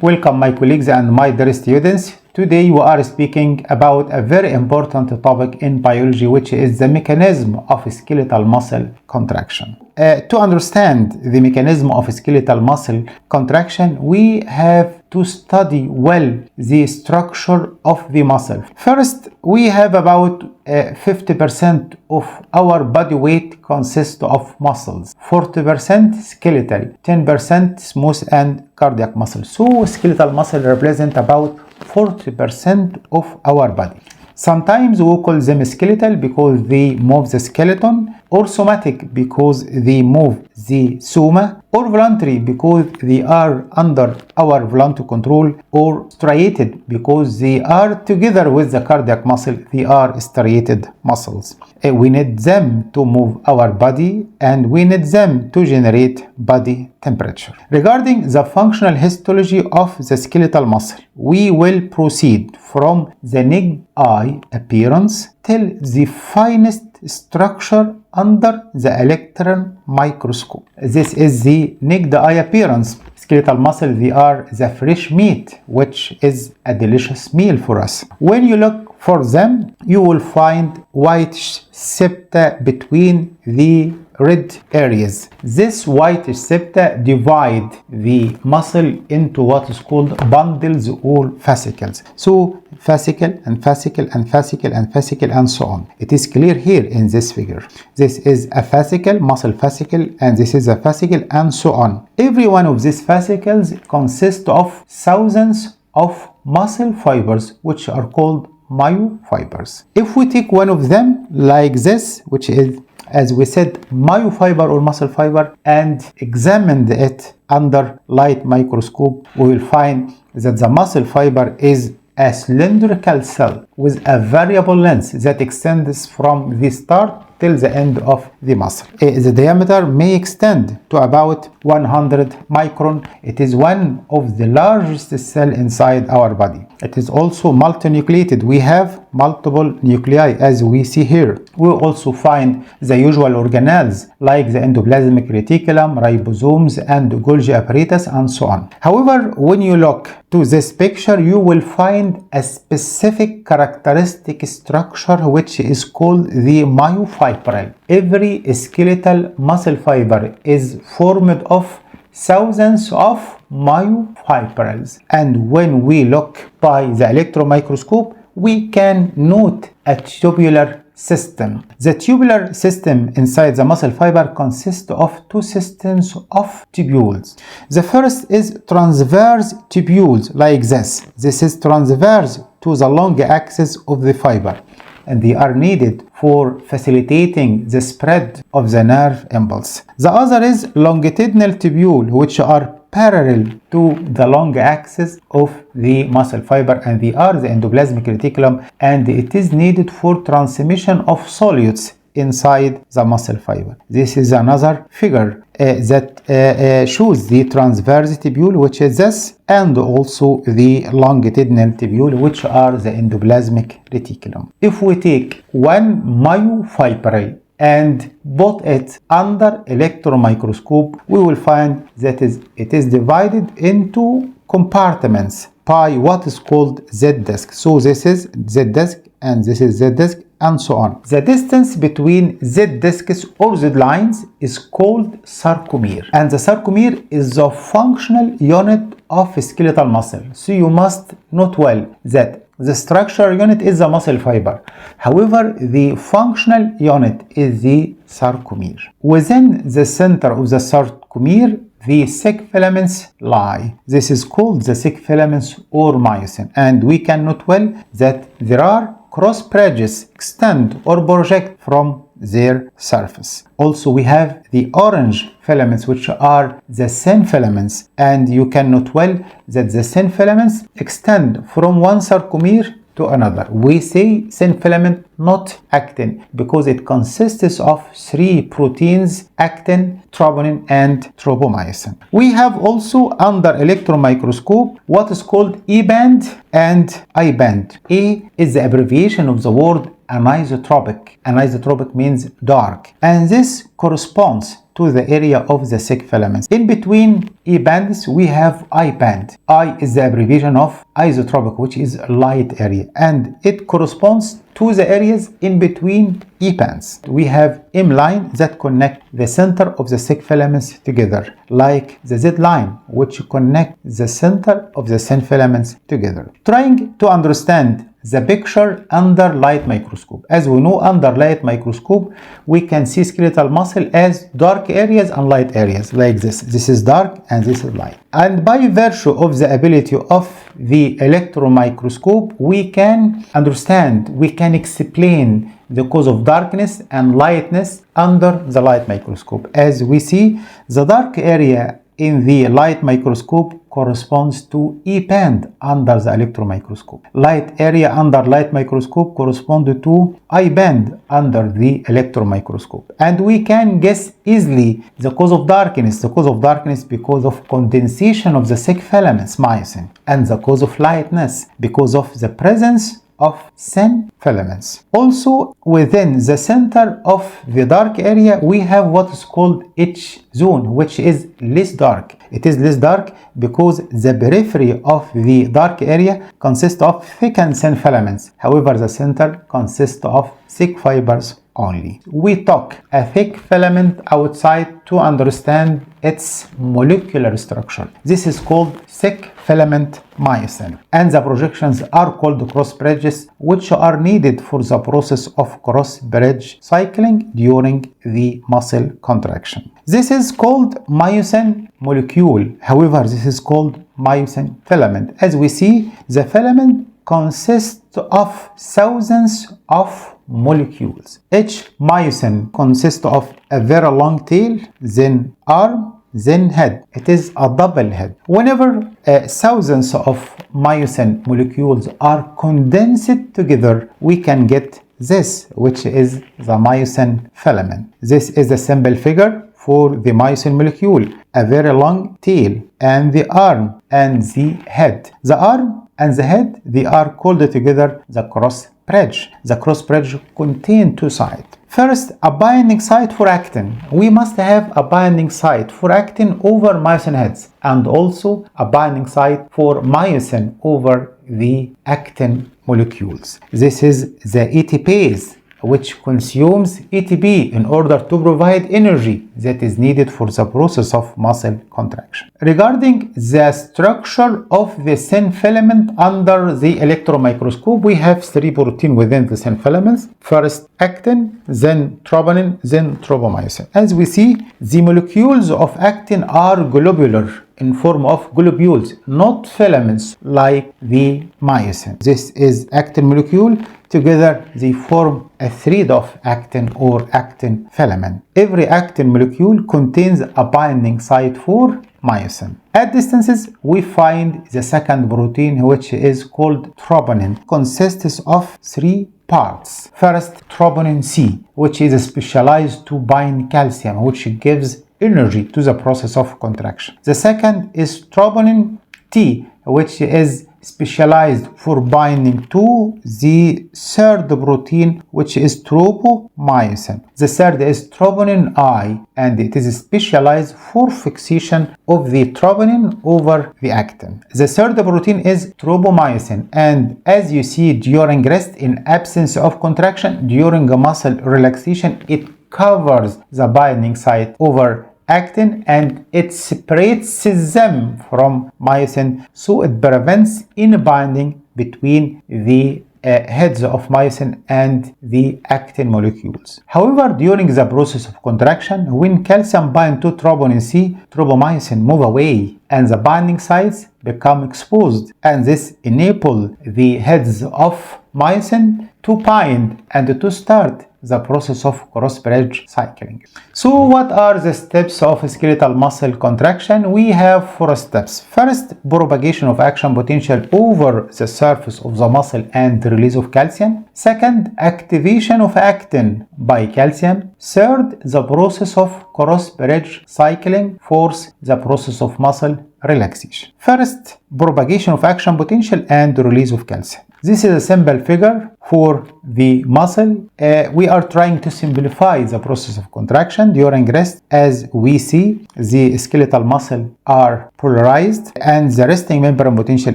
Welcome my colleagues and my dear students. Today we are speaking about a very important topic in biology, which is the mechanism of skeletal muscle contraction. To understand the mechanism of skeletal muscle contraction, we have to study well the structure of the muscle. First, we have about 50% of our body weight consists of muscles, 40% skeletal, 10% smooth and cardiac muscle. So skeletal muscle represent about 40% of our body. Sometimes we call them skeletal because they move the skeleton, or somatic because they move the soma, or voluntary because they are under our voluntary control, or striated because they are together with the cardiac muscle, they are striated muscles. We need them to move our body and we need them to generate body temperature. Regarding the functional histology of the skeletal muscle, we will proceed from the naked eye appearance till the finest structure under the electron microscope. This is the naked eye appearance. Skeletal muscle, they are the fresh meat, which is a delicious meal for us. When you look for them, you will find white septa between the red areas. This white septa divide the muscle into what is called bundles or fascicles. So fascicle and fascicle and fascicle and fascicle and so on. It is clear here in this figure. This is a fascicle, muscle fascicle, and this is a fascicle and so on. Every one of these fascicles consists of thousands of muscle fibers, which are called myofibers. If we take one of them like this, which is, as we said, myofiber or muscle fiber, and examine it under light microscope, we will find that the muscle fiber is a cylindrical cell with a variable length that extends from the start till the end of the muscle. The diameter may extend to about 100 micron. It is one of the largest cell inside our body. It is also multinucleated. We have multiple nuclei as we see here. We also find the usual organelles like the endoplasmic reticulum, ribosomes, and Golgi apparatus, and so on. However, when you look to this picture, you will find a specific characteristic structure which is called the myofibril. Every skeletal muscle fiber is formed of thousands of myofibrils, and when we look by the electron microscope, we can note a tubular system. The tubular system inside the muscle fiber consists of two systems of tubules. The first is transverse tubules like this. This is transverse to the long axis of the fiber, and they are needed for facilitating the spread of the nerve impulse. The other is longitudinal tubule, which are parallel to the long axis of the muscle fiber, and they are the endoplasmic reticulum, and it is needed for transmission of solutes inside the muscle fiber. This is another figure that shows the transverse tubule, which is this, and also the longitudinal tubule, which are the endoplasmic reticulum. If we take one myofibril and put it under electron microscope, we will find that it is divided into compartments by what is called Z-disc. So this is Z-disc and this is Z-disc and so on. The distance between Z-discs or Z-lines is called sarcomere, and the sarcomere is the functional unit of skeletal muscle. So you must note well that the structural unit is the muscle fiber. However, the functional unit is the sarcomere. Within the center of the sarcomere, the thick filaments lie. This is called the thick filaments or myosin, and we can note well that there are cross bridges extend or project from their surface. Also, we have the orange filaments, which are the thin filaments, and you can note well that the thin filaments extend from one sarcomere to another. We say thin filament, not actin, because it consists of three proteins: actin, troponin, and tropomyosin. We have also under electron microscope what is called E band and I band. E is the abbreviation of the word anisotropic. Anisotropic means dark, and this corresponds to the area of the thick filaments. In between E bands, we have I band. I is the abbreviation of isotropic, which is light area, and it corresponds to the areas in between E bands. We have M line that connect the center of the thick filaments together, like the Z line, which connect the center of the thin filaments together. Trying to understand the picture under light microscope. As we know, under light microscope, we can see skeletal muscle as dark areas and light areas, like this. This is dark and this is light. And by virtue of the ability of the electron microscope, we can understand, we can explain the cause of darkness and lightness under the light microscope. As we see, the dark area in the light microscope corresponds to E band under the electron microscope. Light area under light microscope corresponds to I band under the electron microscope. And we can guess easily the cause of darkness. The cause of darkness because of condensation of the thick filaments, myosin. And the cause of lightness because of the presence of thin filaments. Also, within the center of the dark area, we have what is called H zone, which is less dark. It is less dark because the periphery of the dark area consists of thick and thin filaments. However, the center consists of thick fibers only. We took a thick filament outside to understand its molecular structure. This is called thick filament myosin, and the projections are called cross bridges, which are needed for the process of cross bridge cycling during the muscle contraction. This is called myosin molecule. However, this is called myosin filament. As we see, the filament consists of thousands of molecules. Each myosin consists of a very long tail, then arm, then head. It is a double head. Whenever thousands of myosin molecules are condensed together, we can get this, which is the myosin filament. This is a simple figure for the myosin molecule, a very long tail, and the arm and the head. The arm and the head, they are called together the cross bridge. The cross bridge contains two sides. First, a binding site for actin. We must have a binding site for actin over myosin heads, and also a binding site for myosin over the actin molecules. This is the ATPase, which consumes ATP in order to provide energy that is needed for the process of muscle contraction. Regarding the structure of the thin filament under the electron microscope, we have three proteins within the thin filaments. First actin, then troponin, then tropomyosin. As we see, the molecules of actin are globular in form of globules, not filaments like the myosin. This is actin molecule. Together they form a thread of actin or actin filament. Every actin molecule contains a binding site for myosin. At distances, we find the second protein, which is called troponin. Consists of three parts. First, troponin C, which is specialized to bind calcium, which gives energy to the process of contraction. The second is troponin T, which is specialized for binding to the third protein, which is tropomyosin. The third is troponin I, and it is specialized for fixation of the troponin over the actin. The third protein is tropomyosin, and as you see, during rest, in absence of contraction, during a muscle relaxation, it covers the binding site over actin and it separates them from myosin, so it prevents any binding between the heads of myosin and the actin molecules. However, during the process of contraction, when calcium binds to troponin C, tropomyosin move away and the binding sites become exposed, and this enables the heads of myosin to bind and to start the process of cross-bridge cycling. So what are the steps of skeletal muscle contraction? We have four steps. First, propagation of action potential over the surface of the muscle and release of calcium. Second, activation of actin by calcium. Third, the process of cross-bridge cycling. Fourth, the process of muscle relaxation. First, propagation of action potential and release of calcium. This is a simple figure for the muscle. We are trying to simplify the process of contraction during rest. As we see, the skeletal muscle are polarized and the resting membrane potential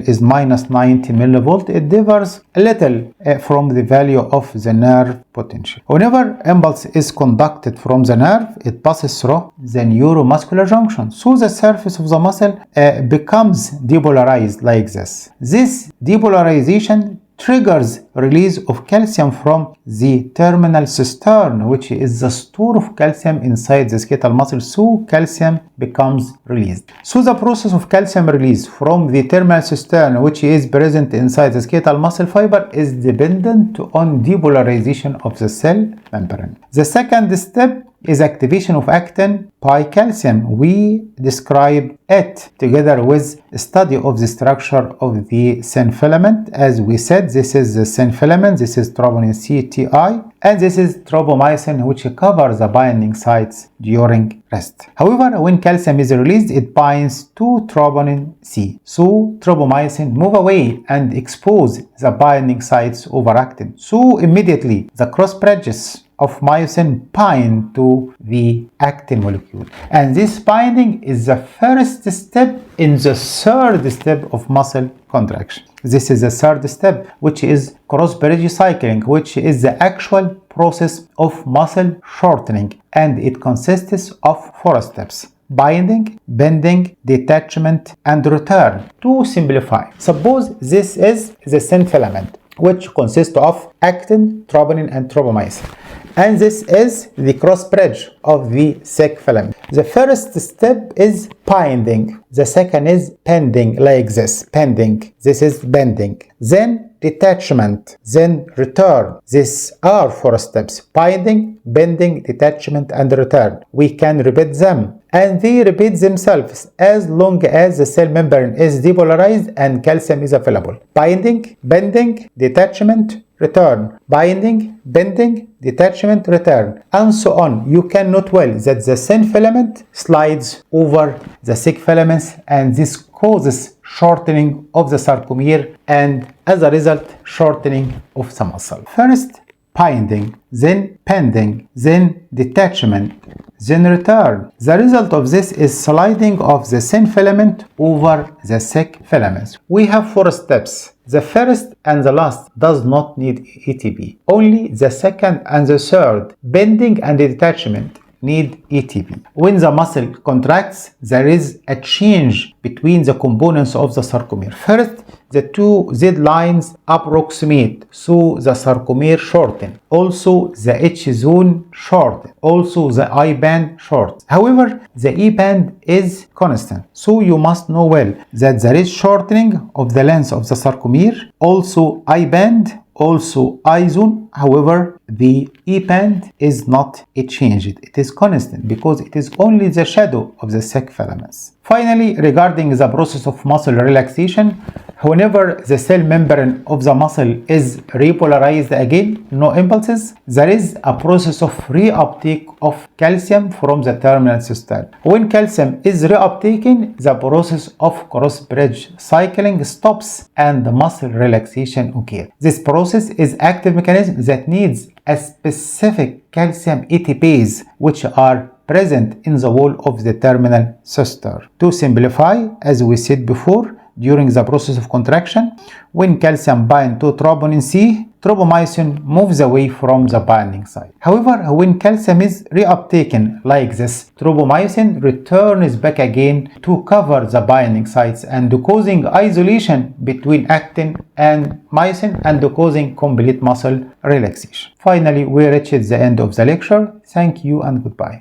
is minus 90 millivolt. It differs a little from the value of the nerve potential. Whenever impulse is conducted from the nerve, it passes through the neuromuscular junction. So the surface of the muscle becomes depolarized like this. This depolarization triggers release of calcium from the terminal cistern, which is the store of calcium inside the skeletal muscle, so calcium becomes released. So the process of calcium release from the terminal cistern, which is present inside the skeletal muscle fiber, is dependent on depolarization of the cell membrane. The second step is activation of actin by calcium. We describe it together with a study of the structure of the syn filament. As we said, this is the syn filament, this is troponin C, TI, and this is tropomyosin, which covers the binding sites during rest. However, when calcium is released, it binds to troponin C. So tropomyosin move away and expose the binding sites over actin. So immediately the cross bridges of myosin bind to the actin molecule. And this binding is the first step in the third step of muscle contraction. This is the third step, which is cross-bridge cycling, which is the actual process of muscle shortening, and it consists of 4 steps: binding, bending, detachment, and return. To simplify, suppose this is the syn filament, which consists of actin, troponin, and tropomyosin. And this is the cross bridge of the sec filament. The first step is binding. The second is bending, like this, bending. This is bending. Then detachment, then return. These are 4 steps: binding, bending, detachment, and return. We can repeat them, and they repeat themselves as long as the cell membrane is depolarized and calcium is available. Binding, bending, detachment, return. Binding, bending, detachment, return, and so on. You can note well that the syn filament slides over the sec filaments, and this causes shortening of the sarcomere and as a result shortening of the muscle. First binding, then bending, then detachment, then return. The result of this is sliding of the syn filament over the sec filaments. We have 4 steps. The first and the last does not need ATP. Only the second and the third, bending and detachment, need ATP. When the muscle contracts, there is a change between the components of the sarcomere. First, the 2 Z lines approximate, so the sarcomere shorten. Also, the H zone shorten. Also, the I band shortens. However, the E band is constant, so you must know well that there is shortening of the length of the sarcomere. Also, I band, also I zone. However, the E band is not changed. It is constant because it is only the shadow of the sec filaments. Finally, regarding the process of muscle relaxation, whenever the cell membrane of the muscle is repolarized again, no impulses, there is a process of reuptake of calcium from the terminal cistern. When calcium is reuptaken, the process of cross-bridge cycling stops and the muscle relaxation occurs. This process is active mechanism that needs a specific calcium ATPase, which are present in the wall of the terminal cistern. To simplify, as we said before, during the process of contraction, when calcium binds to troponin C, tropomyosin moves away from the binding site. However, when calcium is reuptaken like this, tropomyosin returns back again to cover the binding sites and causing isolation between actin and myosin and causing complete muscle relaxation. Finally, we reached the end of the lecture. Thank you and goodbye.